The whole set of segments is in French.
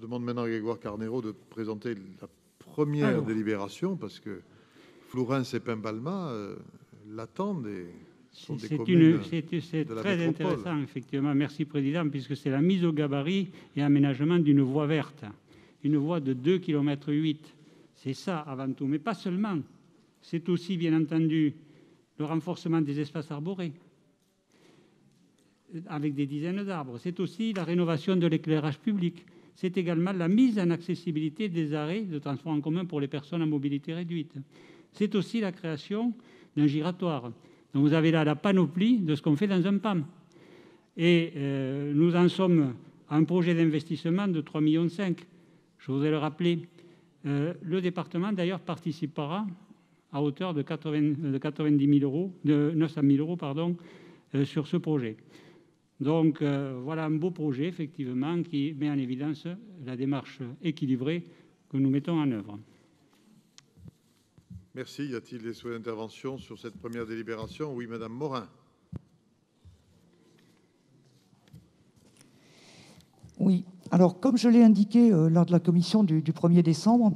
Je demande maintenant à Grégoire Carnero de présenter la première délibération, parce que Flourens et Pimbalma l'attendent et sont des communes C'est de la très métropole. intéressant, effectivement. Merci, Président, puisque c'est la mise au gabarit et aménagement d'une voie verte, une voie de 2,8 km. C'est ça avant tout, mais pas seulement. C'est aussi, bien entendu, le renforcement des espaces arborés avec des dizaines d'arbres. C'est aussi la rénovation de l'éclairage public. C'est également la mise en accessibilité des arrêts de transport en commun pour les personnes à mobilité réduite. C'est aussi la création d'un giratoire. Donc vous avez là la panoplie de ce qu'on fait dans un PAM. Et nous en sommes à un projet d'investissement de 3,5 millions. Je voudrais le rappeler. Le département, d'ailleurs, participera à hauteur de 900 000 euros sur ce projet. Donc voilà un beau projet, effectivement, qui met en évidence la démarche équilibrée que nous mettons en œuvre. Merci. Y a-t-il des souhaits d'intervention sur cette première délibération? Oui, Madame Morin. Oui. Alors, comme je l'ai indiqué lors de la commission du 1er décembre,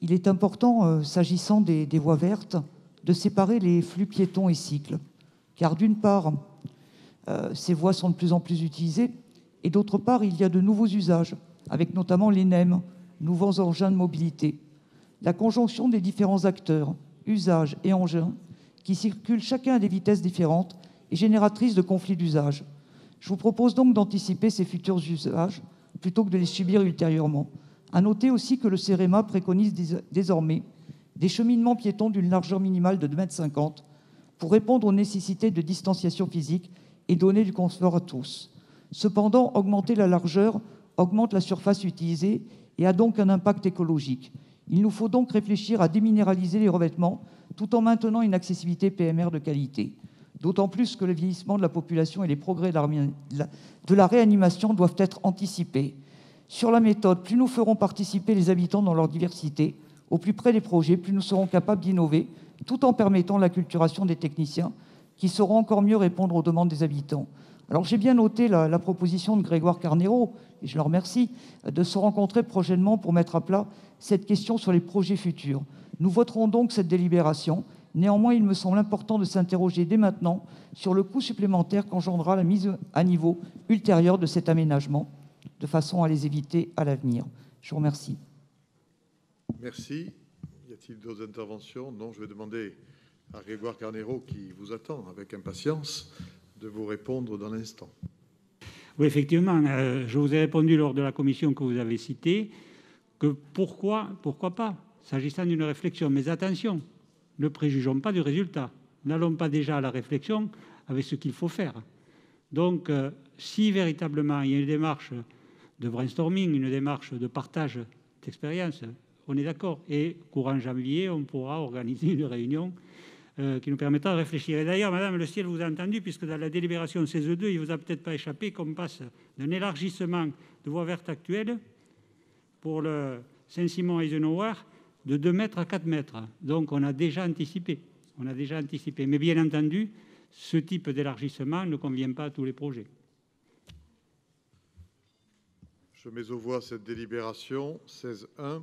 il est important, s'agissant des voies vertes, de séparer les flux piétons et cycles. Car d'une part, ces voies sont de plus en plus utilisées, et d'autre part, il y a de nouveaux usages, avec notamment les NEM, nouveaux engins de mobilité. La conjonction des différents acteurs, usages et engins, qui circulent chacun à des vitesses différentes, est génératrice de conflits d'usage. Je vous propose donc d'anticiper ces futurs usages plutôt que de les subir ultérieurement. À noter aussi que le CEREMA préconise désormais des cheminements piétons d'une largeur minimale de 2,50 m pour répondre aux nécessités de distanciation physique et donner du confort à tous. Cependant, augmenter la largeur augmente la surface utilisée et a donc un impact écologique. Il nous faut donc réfléchir à déminéraliser les revêtements tout en maintenant une accessibilité PMR de qualité. D'autant plus que le vieillissement de la population et les progrès de la réanimation doivent être anticipés. Sur la méthode, plus nous ferons participer les habitants dans leur diversité, au plus près des projets, plus nous serons capables d'innover, tout en permettant l'acculturation des techniciens qui sauront encore mieux répondre aux demandes des habitants. Alors j'ai bien noté la proposition de Grégoire Carnero, et je le remercie, de se rencontrer prochainement pour mettre à plat cette question sur les projets futurs. Nous voterons donc cette délibération. Néanmoins, il me semble important de s'interroger dès maintenant sur le coût supplémentaire qu'engendrera la mise à niveau ultérieure de cet aménagement, de façon à les éviter à l'avenir. Je vous remercie. Merci. Y a-t-il d'autres interventions? Non, je vais demander à Grégoire Carnero, qui vous attend avec impatience, de vous répondre dans l'instant. Oui, effectivement, je vous ai répondu lors de la commission que vous avez citée que pourquoi pas, s'agissant d'une réflexion. Mais attention, ne préjugeons pas du résultat. N'allons pas déjà à la réflexion avec ce qu'il faut faire. Donc, si véritablement il y a une démarche de brainstorming, une démarche de partage d'expérience, on est d'accord. Et courant janvier, on pourra organiser une réunion qui nous permettra de réfléchir. Et d'ailleurs, Madame Le Ciel vous a entendu, puisque dans la délibération 16.2, il ne vous a peut-être pas échappé qu'on passe d'un élargissement de voies vertes actuelles pour le Saint-Simon-Eisenhower de 2 mètres à 4 mètres. Donc, on a déjà anticipé. Mais bien entendu, ce type d'élargissement ne convient pas à tous les projets. Je mets aux voix cette délibération 16.1.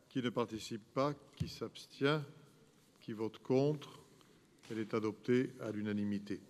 Qui ne participe pas, qui s'abstient, qui vote contre. Elle est adoptée à l'unanimité.